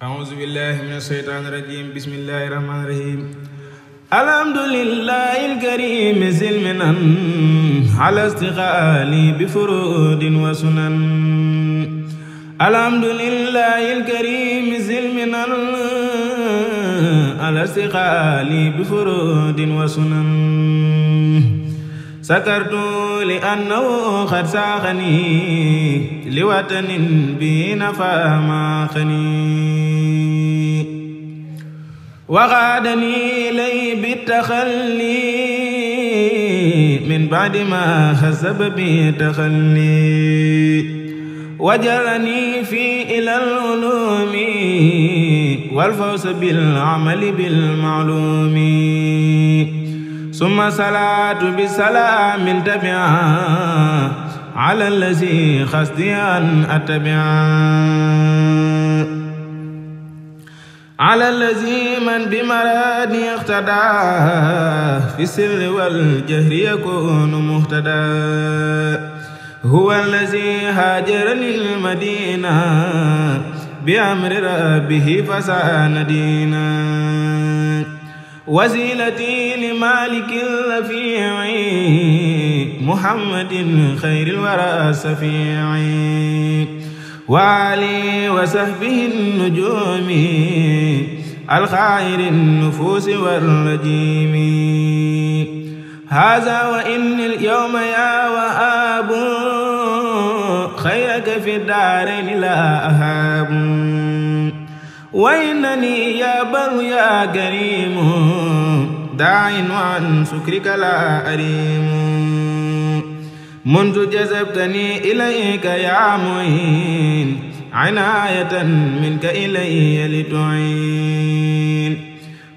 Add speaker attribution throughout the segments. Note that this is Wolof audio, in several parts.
Speaker 1: أعوذ بالله من الشيطان الرجيم بسم الله الرحمن الرحيم الحمد لله الكريم سلمنا على استقالي بفروض وسنن الحمد لله الكريم سلمنا على استقالي بفروض وسنن سكرت لأنه قد ساقني لوطن به نفى ما خني وغادني إليه بالتخلي من بعد ما خسب بي تخلي وجرني في إلى العلوم والفوز بالعمل بالمعلوم ثم صلاة بسلام تبعا على الذي خصدي أن أتبعا على الذي من بمرادي اقتدى في السر والجهر يكون مهتدى هو الذي هاجرني المدينة بأمر ربه فسان دينا وسيلتي لمالك الرفيع محمد خير الورى السفيع وآله وصحبه النجوم الخير النفوس والرجيم هذا وإن اليوم يا وهاب خيرك في الدارين لا أهاب وإنني يا بر يا كريم داع وعن شكرك لا أريم منذ جذبتني إليك يا معين عناية منك إلي لتعين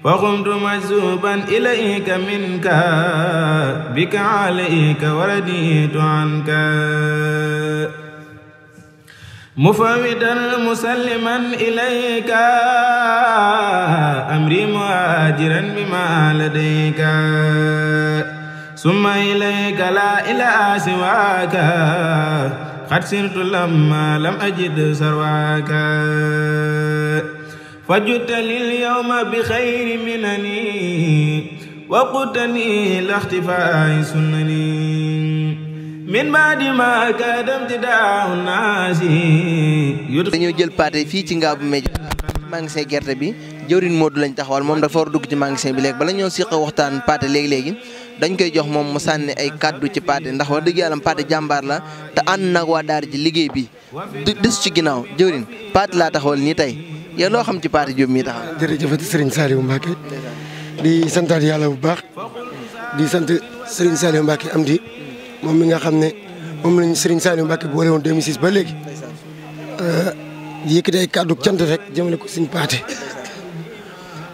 Speaker 1: فقمت مجذوبا إليك منك بك عليك ورديت عنك مفوضا مسلما إليك أمري مهاجرا بما لديك ثم إليك لا إله سواك قد سرت لما لم أجد سرواك فجدت لليوم بخير منني وقتني لاختفاء سنني من بعد ما كادم تداو الناس
Speaker 2: dañoo jël pâté fii ci Ngabou Média magasin gerte bi jëwriñ Modou lañ taxawal moom dafa war a dugg ci magasin bi léegi bala ñoo siq waxtaan pâté léegi dañ koy jox moom mu sànni ay kàddu ci pâté ndax wax dëgg yàlla pâté jàmbaar la te ànd nag waa daara ji liggéey bi des ci ginnaaw jëwriñ pâté laa taxawal nii tey yow loo xam ci pâté Diop mii taxawal.
Speaker 3: jërëjëf Serigne Saliou Mbacke di santaat yàlla bu baax di sant Serigne Saliou Mbacke am di moom mi nga xam ne moom lañ Serigne Saliou Mbacke boole woon 2006 ba léegi yëkkati ay kàddu cant rek jëmale ko suñu pâté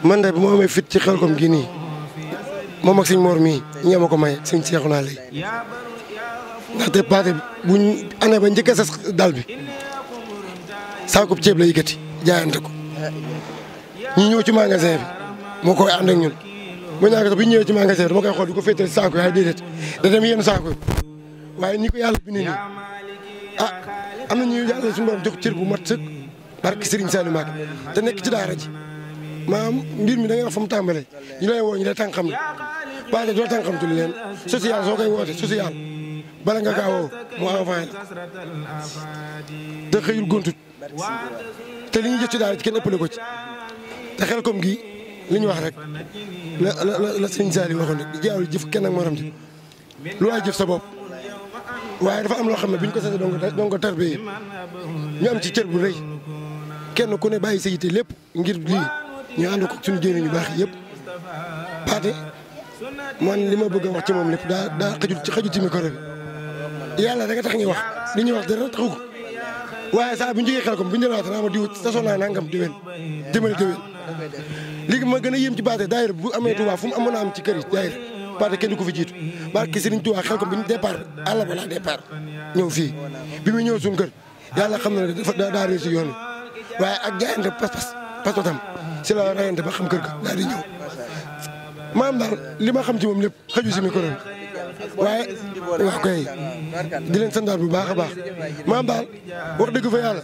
Speaker 3: man de bu ma amee fit ci Xelcom gi nii moom ak suñ Mor mii ñoo ma ko maye suñ seexu naa lay ndaxte pâté buñ année ba njëkk a sas dal bi saakub ceeb la yëkkati jaayante ko ñu ñëw ci magasin bi moo koy ànd ak ñun bu ñàkk sax bu ñu ñëwee ci magasin bi dama koy xool di ko féetal saako yaay déedéet da dem yenn saako waaye ni ko yàlla bindee nii ah am na ñu yàlla suñu borom jox cër bu mat sëkk barke Serigne Saliou Mbacke te nekk ci daara ji maanaam mbir mi da ngay wax fa mu tàmbalee ñu lay woo ñu lay tànqam ne pâté doo tànqamtu leen social soo koy woote social bala nga kaa woo mu envoyé la te xëyul gontut te li ñu jëf ci daara ji kenn ëppale ko ci te Xelcom gi li ñu wax rek la Serigne Saliou waxoon rek di jaawul jëf kenn ak morom ji lu waay jëf sa bopp waaye dafa am loo xam ne bi ñu ko sase donc tarbiyee ñu am ci cër bu rëy kenn ku ne bàyyi sa yite lépp ngir lii ñu ànd ko suñu jëriñ ñu baax yëpp pâté man li ma bëgg a wax ci moom lépp daa xajul ci micro bi yàlla rek a tax ñuy wax li ñuy wax dara taxu ko waaye saa bu ñu jógee Xelcom bu ñu delluwaat naa ma diw sasoo naa nangam déwén jëmale déwén léegi ma gën a yéem ci pâté daayira bu amee Tuubaa fu mu amoon a am ci kër yi daayira pâté kenn du ko fi jiitu barke Serigne Touba Xelcom bi ñu départ àll ba laa départ ñëw fii bi muy ñëw suñu kër yàlla xam na ne dafa daa réer si yoon wi waaye ak jaayante pas-pasam si la rayante ba xam kër ga daal di ñëw maam daal li ma xam ci moom lépp xaju si micro bi waaye wax koy di leen santaat bu baax a baax maam daal wax dëgg fa yàlla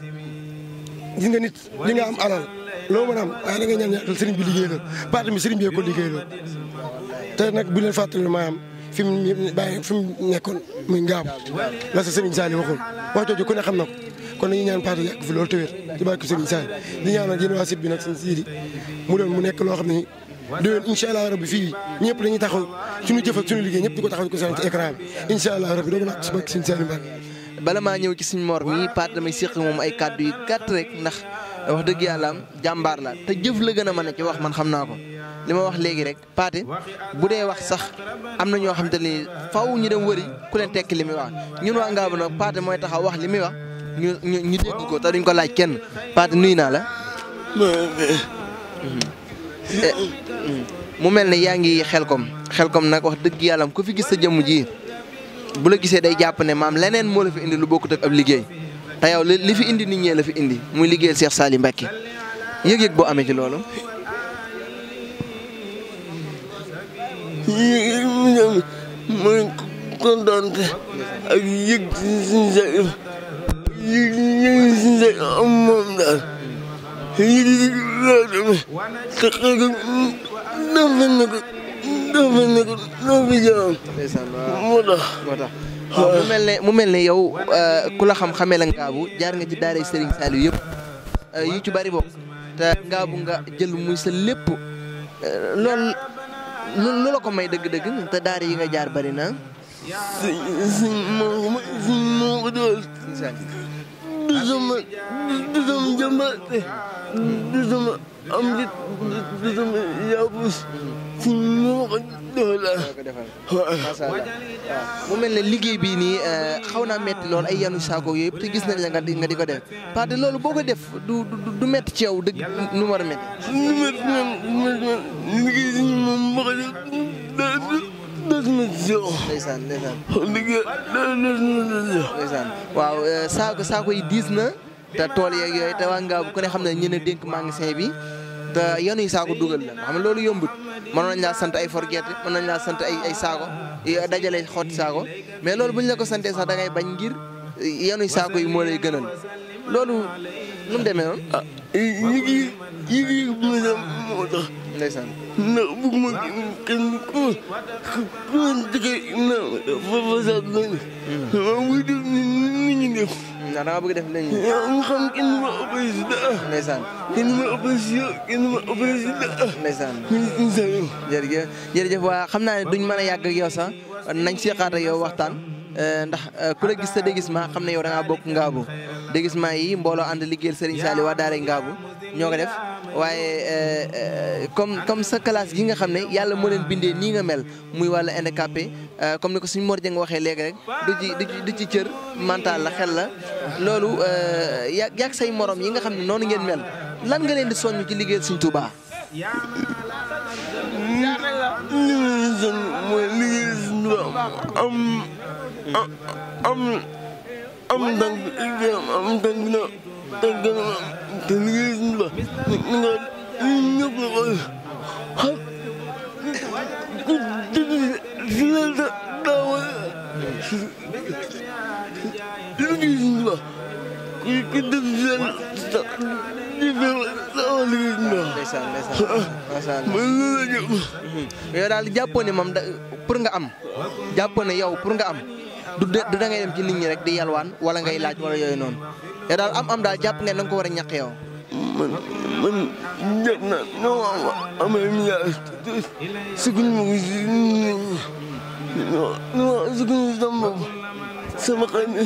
Speaker 3: gis nga nit li nga am alal loo mën a am waaye da nga ñaan yàlla sëriñ bi liggéey la parti bi sëriñ bi ko liggéey la te nag bu leen fàttali maanaam fi mu nekkoon muy ngaabu la sa sëriñ Saliou waxoon wax jooju ku ne xam na ko kon dañuy ñaan parti yàgg fi loolu te wér ci barke sëriñ Saliou di ñaanal yéen waa site bi nag sëriñ Sidi mu doon mu nekk loo xam ne déwén incha allah rabbi fii ñëpp dañuy taxaw suñu jëf ak suñu liggéey ñëpp di ko taxaw di ko seetaan ci écran bi incha allah rabbi doogu naa ko si barke sëriñ Saliou Mbacke.
Speaker 2: bala maa ñëw ci suñu Mor mi Pathé damay séq moom ay kàddu yu gàtt rek ndax wax dëgg yàlla am jàmbaar la te jëf la gën a mën a ci wax man xam naa ko li ma wax léegi rek Pathé bu dee wax sax am na ñoo xam te ni faw ñu dem wëri ku leen tekki li muy wax ñun waa Ngaabu nag Pathé mooy taxaw wax li muy wax ñu dégg ko te duñ ko laaj kenn Pathé nuyu naa la. mu mel ne yaa ngi xelkom nag wax dëgg yàlla ku fi gis sa jëmm ji bu la gisee day jàpp ne maam leneen moo la fi indi lu bokkut ak ab liggéey te yow li fi indi nit ñee la fi indi muy liggéeyal Cheikh Saliou Mbacké yëg-yëg boo amee ci loolu.
Speaker 4: mooy kontaan ak yëg suñu sa yëg suñu sa am moom daal yëg loo demee te xëy na ko noo fi jawam moo tax
Speaker 2: waaw mu mel ne yow ku la xam-xamee la Ngaabu jaar nga ci daara Serigne Saliou yëpp yu ci bari bokk te Ngaabu nga jël muy sa lépp loolu la ko may dëgg-dëgg te daara yi nga jaar bari na.
Speaker 4: moo ko dool du sama jàmbaate du sama am di du sama yaabus moo ko doolaa
Speaker 2: mu mel ne liggéey bii nii xaw naa metti lool ay yanu saako yooyu yëpp te gis nañ la nga di ko def Pathé loolu boo ko def du metti ci yow dëgg nu mu war a metti.
Speaker 4: liggéey si moom boo ko def dootuma ci yow.
Speaker 2: ndeysaan.
Speaker 4: ndeysaan.
Speaker 2: waaw saako yi diis na te tool yeeg yooyu te waa Ngaabu ku ne xam ne ñu ne dénk magasin bi te yanu yi saako dugal la nga xam ne loolu yombut mën nañ laa sant ay for gerte mën nañ laa sant ay saako dajale xotti saako mais loolu bu ñu la ko santee sax da ngay bañ ngir yanu saako yi moo lay gënal loolu nu mu demee noonu.
Speaker 4: ah yëg moo tax.
Speaker 2: ndeysaan.
Speaker 4: ndax bëgguma kenn ku dëkkee na fa sax noonu. waaw buy def ni ñu def.
Speaker 2: da nga bëgg def lañ
Speaker 4: nga xam kenn du ma ëppale si dara.
Speaker 2: ndeysaan.
Speaker 4: kenn du ma ëppale si yow kenn du ma ëppale si dara.
Speaker 2: ndeysaan.
Speaker 4: ndeysaan.
Speaker 2: jërëjëf waa xam naa ne duñ mën a yàgg ak yow sax nañ seqaat ak yow waxtaan ndax ku la gis sa déguisement xam ne yow da ngaa bokk Ngaabu déguisement yi mbooloo ànd liggéeyal Serigne Saliou waa Daara Ngaabu ñoo ko def waaye comme sa classe gi nga xam ne yàlla moo leen bindee nii nga mel muy wàllu handicapé comme ni ko suñu Mor Dieng waxee léegi rek du ci cër mental la xel la loolu yàgg say morom yi nga xam ne noonu ngeen mel lan nga leen di soññ ci liggéeyal Serigne Touba.
Speaker 4: mooy liggéey si am tànk na te liggéey si nga ñëpp la koy xam si la daawa liggéey si nga ku def si la
Speaker 2: yow daal jàppoo ne moom pour nga am jàppoo ne yow pour nga am du da ngay dem ci nit ñi rek di yalwaan wala ngay laaj wala yooyu noonu yow daal am daal jàpp ngeen da nga ko war a ñàkk yow.
Speaker 4: man jàpp naa noo amee milliard sukkandiku ma ko si sukkandiku sama bopp sama xel mi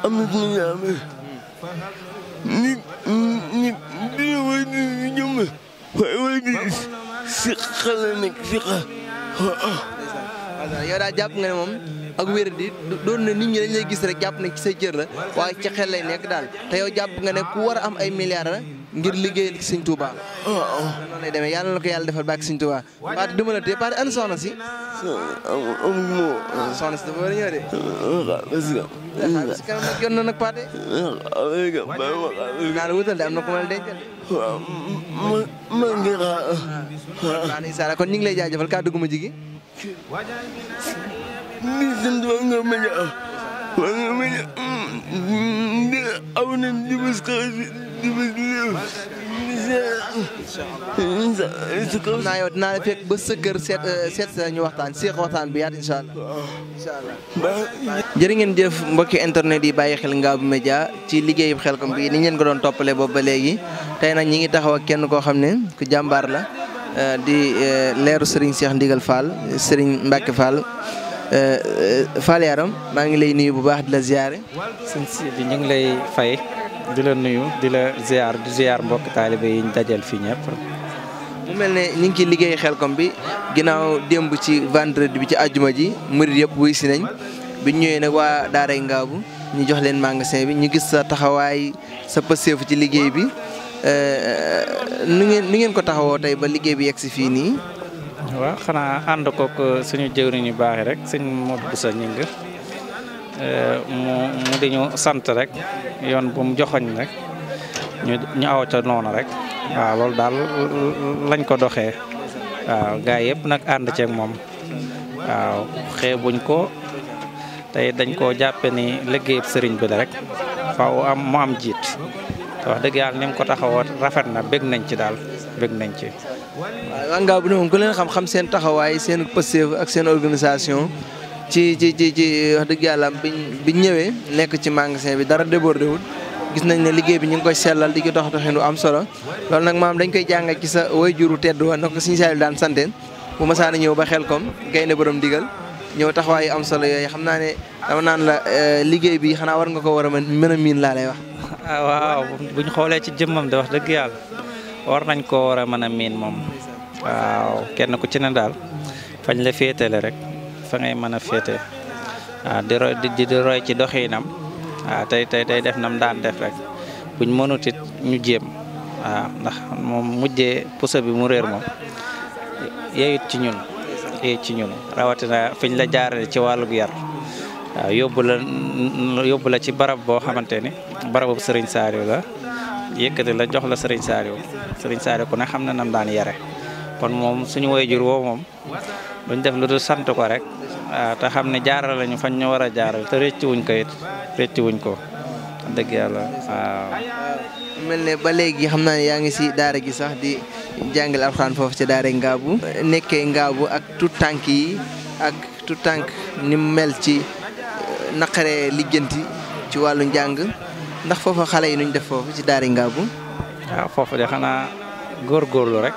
Speaker 4: am na ci milliard nit dina woy ni ñoom waaye woy ni si xel la nekk si xel.
Speaker 2: yow daal jàpp nga ne moom ak wér di doon na nit ñi dañ lay gis rek jàpp ne ci say cër la waaye ci xel lay nekk daal te yow jàpp nga ne ku war a am ay milliards la ngir liggéeyal ci Sëñ Touba. noonu lay demee yàlla na ko yàlla defal bàkk Sëñ Touba. Pathé duma la tee Pathé ana soxna si. soxna si dafa war a ñëw de. si kanam nag jot na nag Pathé. naa la wutal de am na ko ma la dencal.
Speaker 4: man ngi xaar.
Speaker 2: waaw kon ñu ngi lay jaajëfal kàddu gu ma jigi.
Speaker 4: ni sant ba nga ma ñaaw ba nga ma ñaaw aw na di bës ka di bës léew
Speaker 2: xam naa yow dinaa la fekk ba sa kër seet sa ñu waxtaan seex waxtaan bi yaat incha allah. jërë ngeen jëf mbokki internet yi bàyyi xel Ngabou Média ci liggéeyu Xelcom bi ni ngeen ko doon toppale boobu ba léegi tey nag ñi ngi taxaw ak kenn koo xam ne ku jàmbaar la di leeru Serigne Cheikh Ndigal Fall Serigne Mbacke Fall Fall Yaram maa ngi lay nuyu bu baax di la ziare.
Speaker 5: sëñ Sidi ñu ngi lay fay di la nuyu di la ziar di ziar mbokk taalibe yi ñu dajal fii ñëpp.
Speaker 2: mu mel ne ñu ngi ciy liggéey Xelcom bi ginnaaw démb ci vendredi bi ci àjjuma ji murid yëpp wuy si nañ bi ñu ñëwee nag waa Daaray Ngabou ñu jox leen magasin bi ñu gis sa taxawaay sa pëseefu ci liggéey bi nu ngeen ko taxawoo tey ba liggéey bi yegg si fii nii.
Speaker 5: waaw xanaa ànd kook suñu jëwriñ yu baax rek sëñ Modou Boussa Gningue mu di ñu sant rek yoon bu mu joxoñ rek ñu aw ca noonu rek waaw loolu daal lañ ko doxee waaw gaa yëpp nag ànd ceeg moom waaw xeebuñ ko tey dañ koo jàppe ni liggéeyub sëriñ bi la rek faaw mu am jiit wax dëgg yàlla ni mu ko taxawoo rafet na bég nañ ci daal bég nañ ci.
Speaker 2: waaw waa Ngabou ne moom ku leen xam seen taxawaay seen pëseef ak seen organisation ci wax dëgg yàlla biñ ñëwee nekk ci magasin bi dara débordé wul gis nañ ne liggéey bi ñu ngi koy sellal di ko dox doxin am solo loolu nag maam dañ koy jàngal ci sa waajuru tedd wa ndax ko Sëñ Saaliw daan santeen bu ma saana ñëw ba Xelcom gaynde borom digal ñëw taxawaay am solo yooyu xam naa ne dama naan la liggéey bi xanaa war nga ko war a mën a miin laa lay wax.
Speaker 5: waaw buñ xoolee ci jëmmam de wax dëgg yàlla war nañ koo war a mën a miin moom waaw kenn ku ci ne daal fañ la féetale rek fa ngay mën a féete waaw di roy ci doxinam waaw tey def nam daan def rek buñ mënut it ñu jéem waaw ndax moom mujjee puso bi mu réer moom yeyut ci ñun rawatina fiñ la jaarale ci wàllug yar waaw yóbbu la ci barab boo xamante ni barabu Serigne Saliou la yëkkati la jox la Serigne Saliou ku ne xam na nam daan yare kon moom suñu waajur woo moom duñ def lu dul sant ko rek waaw te xam ne jaaral lañu fañ ñu war a jaaral te rëcc wuñ ko dëgg yàlla waaw.
Speaker 2: mel ne ba léegi xam naa ne yaa ngi si daara gi sax di jàngale alxuraan foofu ci daara Ngabou nekkee Ngabou ak tout tànk yi ak tout tànk ni mu mel ci naqaree lijjanti ci wàllu njàng ndax foofa xale yi nuñ def foofu ci daara Ngabou.
Speaker 5: waaw foofu de xanaa góorgóorlu rek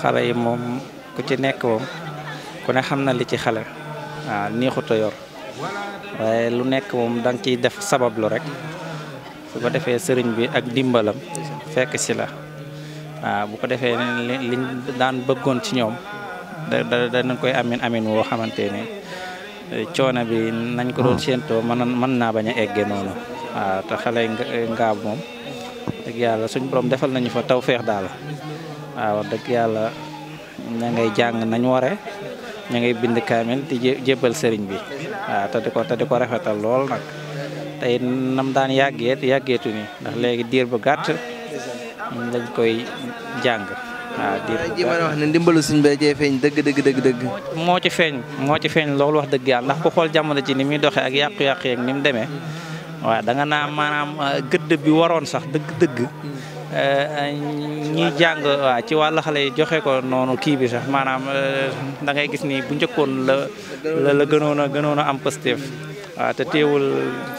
Speaker 5: xale yi moom ku ci nekk moom ku ne xam na li ci xale waaw neexut a yor waaye lu nekk moom da nga ciy def sabablu rek su ko defee sëriñ bi ak dimbalam fekk si la waaw bu ko defee liñ daan bëggoon ci ñoom danañ koy amin woo xamante ne coono bi nañ ko doon séentoo mën naa bañ a egge noonu waaw te xale Ngabou moom dëgg yàlla suñ borom defal nañu fa tawféex daal waaw dëgg yàlla ña ngay jàng nañ ware ña ngay bind kaamil di jébbal sëriñ bi waaw te di ko rafetal lool nag tey nam daan yàggeetu ni ndax léegi diir bu gàtt lañ koy jàng waaw diir bu gàtt
Speaker 2: wax ne ndimbalu suñ bay jee feeñ dëgg
Speaker 5: moo ci feeñ loolu wax dëgg yàlla ndax ku xool jamono ci ni muy doxee ak yàqu-yàqu yeeg ni mu demee waaw da nga naa maanaam gëdd bi waroon sax dëgg ñiy jàng waaw ci wàllu xale yi joxe ko noonu kii bi sax maanaam da ngay gis ni bu njëkkoon la gënoon a am positif waaw te teewul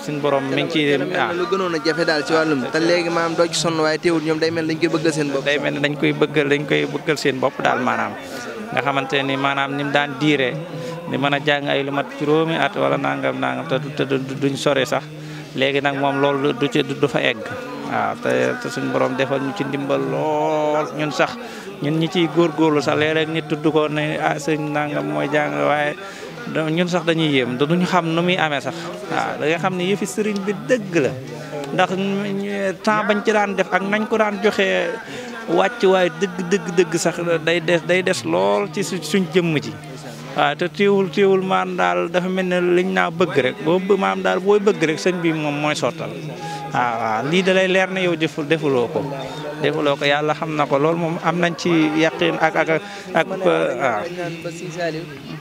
Speaker 5: suñu borom mi ngi ciy
Speaker 2: lu gënoon a jafe daal ci wàllum te léegi maanaam doo ci sonn waaye teewul ñoom day mel dañ koy bëggal seen bopp.
Speaker 5: day mel ni dañ koy bëggal seen bopp daal maanaam nga xamante ni maanaam ni mu daan diire ni mën a jàng ay lu mat juróomi at wala nangam te duñ sore sax léegi nag moom loolu du fa egg waaw te suñu borom defal ñu ci ndimbal lool ñun sax ñun ñi ciy góorgóorlu sax léeg-léeg nit tudd ko ne sëñ nangam mooy jàng waaye ñun sax dañuy yéem duñu xam nu muy amee sax waaw da nga xam ne yëfi sëriñ bi dëgg la ndax temps bañ ci daan def ak nañ ko daan joxe wàcc waaye dëgg sax day des lool ci suñ jëmm ji waaw te teewul maam daal dafa mel ne liñ naa bëgg rek maam daal booy bëgg rek sëñ bi moom mooy sottal waaw lii da lay leer na yow defuloo ko yàlla xam na ko loolu moom am nañ ci yaqin ak waaw.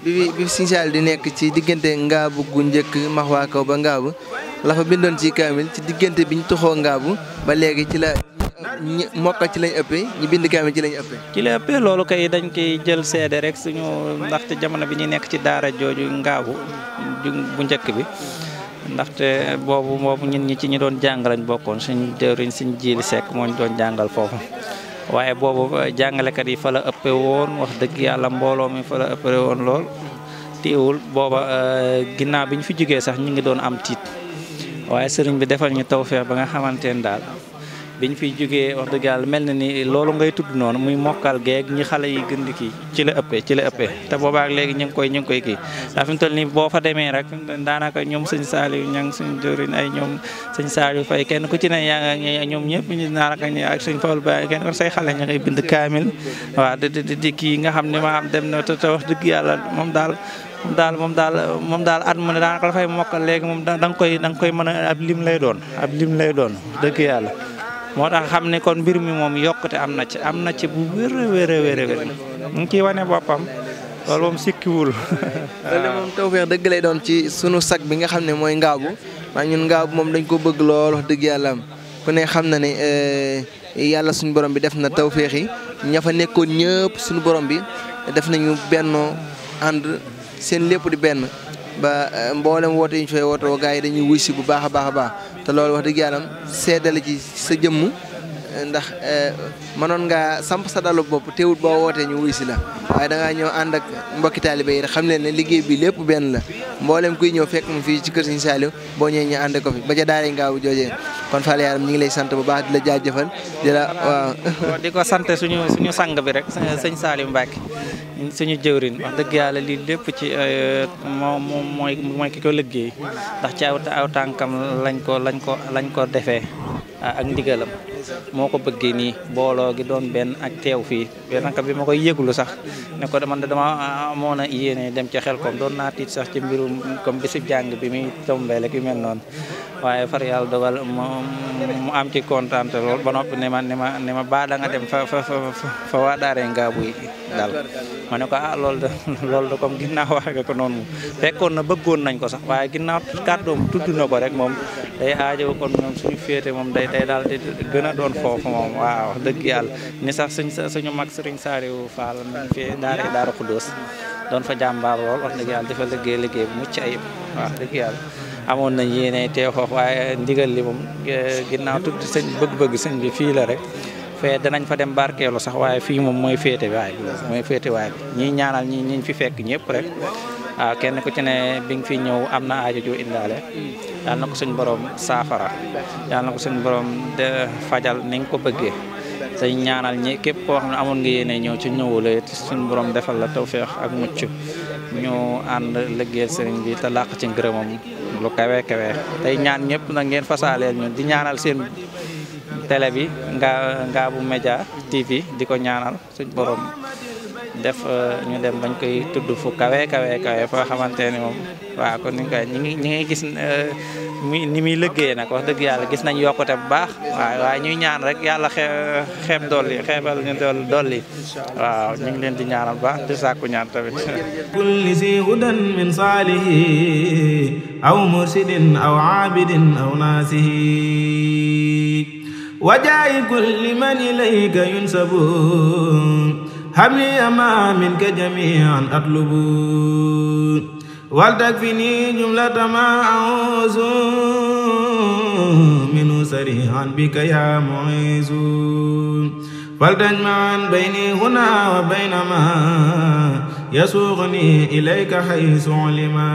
Speaker 2: bi Sëñ Saaliw di nekk ci diggante Ngabou gu njëkk Maxwa Kaw ba Ngabou la fa bindoon ci kaamil ci diggante biñ toxoo Ngabou ba léegi ci la ñi mokkal ci lañ ëppee ñi bind kaamil ci lañ ëppee.
Speaker 5: ci la ëppee loolu kay dañ koy jël seede rek suñu ndaxte jamono bi ñu nekk ci daara jooju ngaabu bu njëkk bi ndaxte boobu ñun ñi ci ñi doon jàng lañ bokkoon suñ jëriñ suñ jiili sekk moo ñu doon jàngal foofu waaye boobu jàngalekat yi fa la ëppee woon wax dëgg yàlla mbooloo mi fa la ëppee woon lool teewul booba ginnaaw bi ñu fi jógee sax ñu ngi doon am tiit waaye sëriñ bi defal ñu tawfeex ba nga xamante ne daal biñ fiy jógee wax dëgg yàlla mel na ni loolu ngay tudd noonu muy mokkal geeg ñi xale yi gën di kii ci la ëppee te boobaak léegi ñu ngi koy kii ndax fi mu toll nii boo fa demee rek daanaka ñoom sëñ Saliou ñang suñ jëriñ ay ñoom sëñ Saliou Faye kenn ku ci ne yaa nga ñoom ñëpp ñu daanaka ak suñ Fall Ba kenn kon say xale ña ngay bind kaamil waaw di kii nga xam ne ma am dem na te wax dëgg yàlla moom daal at mu ne daanaka dafay mokkal léegi moom da nga koy mën a ab lim lay doon dëgg yàlla moo tax xam ne kon mbir mi moom yokkute am na ci bu wér mu ngi ciy wane boppam loolu moom sikkiwul.
Speaker 2: loolu moom tawfeex dëgg lay doon ci sunu sag bi nga xam ne mooy ngaabu maa ñun ngaabu moom dañ ko bëgg lool wax dëgg yàlla ku ne xam na ne yàlla suñu borom bi def na tawfeex yi ña fa nekkoon ñëpp suñu borom bi def nañu bennoo ànd seen lépp di benn ba mboolem woote yi ñu fay wootoo gars yi dañuy wuy si bu baax a baax te loolu wax dëgg yàlla seddale ci sa jëmm ndax mënoon ngaa samp sa dalu bopp teewul boo wootee ñu wuy si la waaye da ngaa ñëw ànd ak mbokki taalibe yi xam leen ne liggéey bi lépp benn la mboolem kuy ñëw fekk mu fii ci kër Sëñ Saliou boo ñëwee ñu ànd ko fi ba ca daara ngaabu joojee kon Fall Yaram ñu ngi lay sant bu baax di la jaajëfal di la waaw.
Speaker 5: di ko sant suñu sang bi rek sëñ Saliou Mbacke suñu jëwrin wax dëgg yàlla lii lépp ci moom mooy ki ko liggéey ndax ci aw tànkam lañ ko defee ak ndigalam moo ko bëggee nii booloo gi doon benn ak teew fii benn bi ma koy yëglu sax ne ko man dama amoon a yéene dem ci Xelkom doon naa tiit sax ci mbirum comme bisib jàng bi muy tombeel ak yu mel noonu waaye far yàlla dogal mu am ci kontaan lool ba noppi ne ma baa da nga dem fa waa daare ngaabu yi daal ma ne ko loolu de comme ginnaaw wax nga ko noonu fekkoon na bëggoon nañ ko sax waaye ginnaaw kàddoom tudd na ko rek moom day aajo kon moom suñu féete moom day daal di gën a doon foofu moom waaw wax dëgg yàlla ni sax suñu mag Sëriñ Saliou Fall mi ngi fi daara Xuddoos doon fa jàmbaar lool wax dëgg yàlla dafa liggéey bu mucc ayib wax dëgg yàlla amoon nañ yéene teew foofu waaye ndigal li moom ginnaaw tudd sëñ bëgg-bëgg sëñ bi fii la rek fee danañ fa dem barkeelu sax waaye fii moom mooy féete waay bi ñi ñaanal ñi fi fekk ñëpp rek waaw kenn ku ci ne bi nga fi ñëw am na aajo ju indaale yàlla na ko suñ borom saafara yàlla na ko suñ borom de fajal ni nga ko bëggee te ñaanal ñi képp koo xam ne amoon nga yéene ñëw ci ñëwule suñ borom defal la tawfeex ak mucc ñu ànd liggéeyal sëriñ bi te làq ci ngërëmam lu kawe tey ñaan ñëpp nag ngeen fasaaleel ñu di ñaanal seen télé bi Ngabou Média TV di ko ñaanal suñ borom def ñu dem bañ koy tudd fu kawe foo xamante ni moom waaw kon ñi ngi gis ni muy liggéey nag wax dëgg yàlla gis nañ yokkute bu baax waaye ñuy ñaan rek yàlla xeebal ñu dolli waaw ñu ngi leen di ñaanal baax di sàkku ñaan tamit
Speaker 1: kulli si hudan min saalihi aw mursidin aw aabidin aw naasihi wajaayi kulli man ilayka yunsabu habli ama minka jamian atlubu waltakfini jumlata ma auzu minu sarihan bika ya muizu faltajmaan bayni huna wa bayna ma yasuuqni ilayka haysu ulima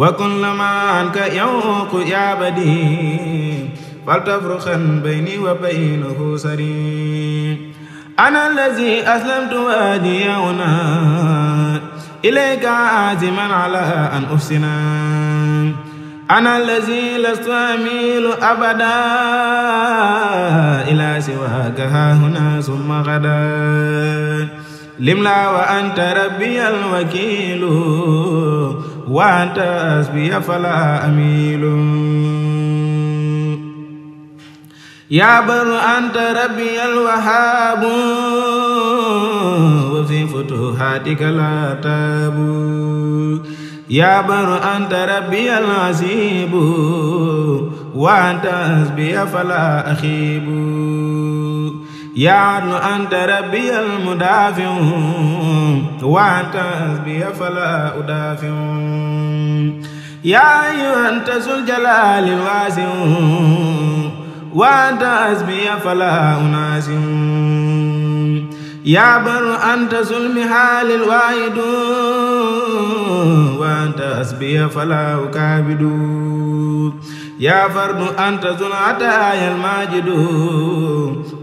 Speaker 1: wa kullama anka yawqu ya badi faltafruqan bayni wa baynahu sari أنا الذي أسلمت وادي هنا إليك عازما على أن أحسنا أنا الذي لست أميل أبدا إلى سواك ها هنا ثم غدا لملا وأنت ربي الوكيل وأنت حسبي فلا أميل يا بر أنت ربي الوهاب وفي فتوحاتك لا تاب يا بر أنت ربي العزيب وأنت حسبي فلا أخيب يا عدل أنت ربي المدافع وأنت حسبي فلا أدافع يا أيها أنت ذو الجلال الواسع وأنت حسبي فلا أناسع يا بر أنت ذو المحال الواحد وأنت حسبي فلا أكابد يا فرد أنت ذو العطايا الماجد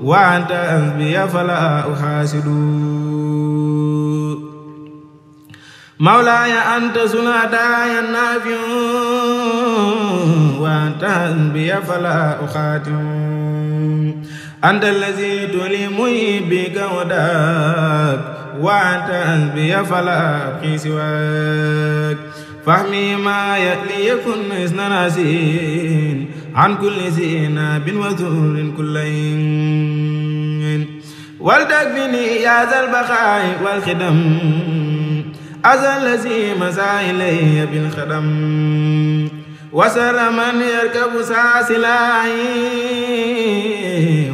Speaker 1: وأنت حسبي فلا أحاسد مولاي أنت ذو الهدايا النافع وأنت حسبي فلا أخاتم أنت الذي تلمني بك وداك وأنت حسبي فلا أبقي سواك فهمي ما يألي يكن إذن ناسين عن كل زيناب وذر كلين ولتكفني يا ذا البقاء والخدم أذى الذي مسا إلي بالخدم وسر من يركب ساسلاهي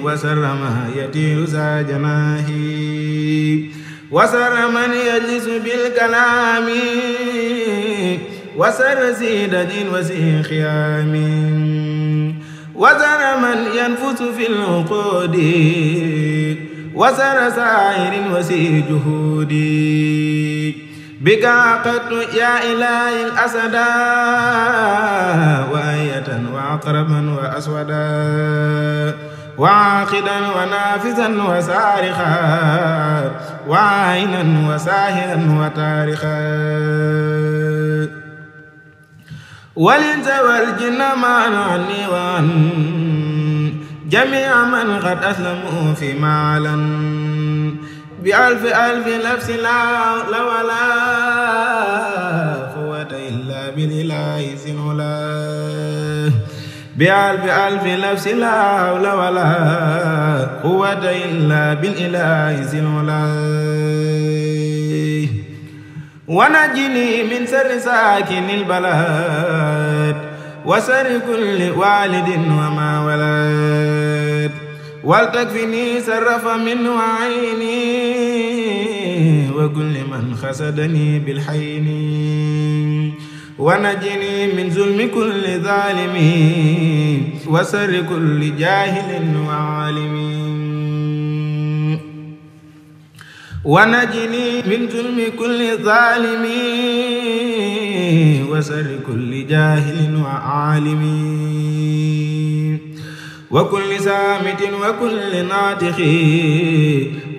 Speaker 1: وسر ما يطير ذا جناهي وسر من يجلس بالكلام وسر زيدة وزي خيام وسر من ينفس في العقود وسر سائر وسي جهود بك عقدت يا إلهي الأسدا وآية وعقربا وأسودا وعاقدا ونافذا وسارخا وعينا وساهرا وتارخا والإنس والجن معا عني وعن جميع من قد أسلموا في معلا بألف ألف نفس لا ولا قوة إلا بالإله ذي العلا بألف ألف نفس لا حول ولا قوة إلا بالإله ذي العلا ونجني من سر ساكن البلاد وسر كل والد وما ولد ولتكفني سرف من وعيني وكل من خسدني بالحين ونجني من ظلم كل ظالم وسر كل جاهل وعالم ونجني من ظلم كل ظالم وسر كل جاهل وعالم وكل سامت وكل ناطق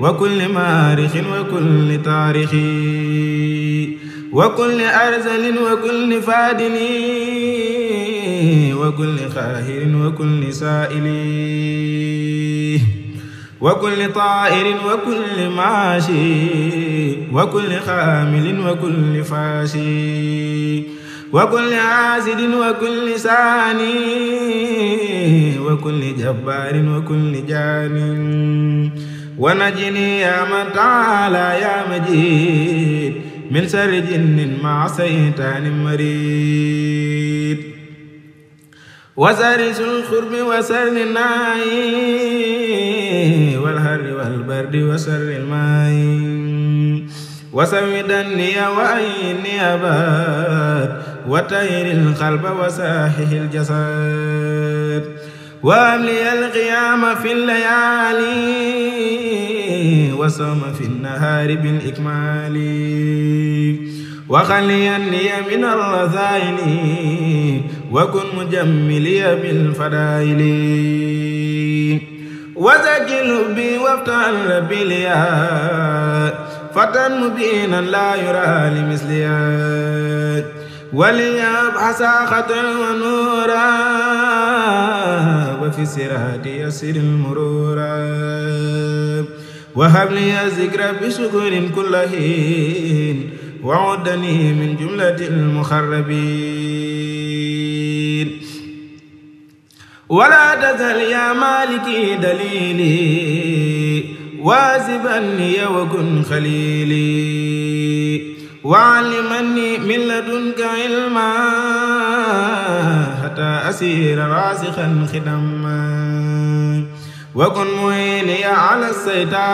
Speaker 1: وكل مارخ وكل تاريخ وكل أرزل وكل فادن وكل خاهر وكل سائل وكل طائر وكل ماشي وكل خامل وكل فاشي وكل عاسد وكل ساني وكل جبار وكل جان ونجني يا من تعالى يا مجيد من سر جن مع شيطان مريد وسر الخرب وسر الناي والهر والبرد وسر الماء وسودني وعيني أباد وطير القلب وساحه الجسد وأملي القيام في الليالي وصوم في النهار بالإكمال وخليني من الرذائل وكن مجملي بالفضائل وزكي لبي وافتح ربي ليا فتى مبينا لا يرى لمثليا وليبحث ساخة ونورا وفي الصراط يسر المرورا وهب لي الذكر بشكر كل حين وعدني من جملة المخربين ولا تزل يا مالكي دليلي واسبني وكن خليلي وعلمني من لدنك علما حتى أسير راسخا خدما وكن معيني على السيطان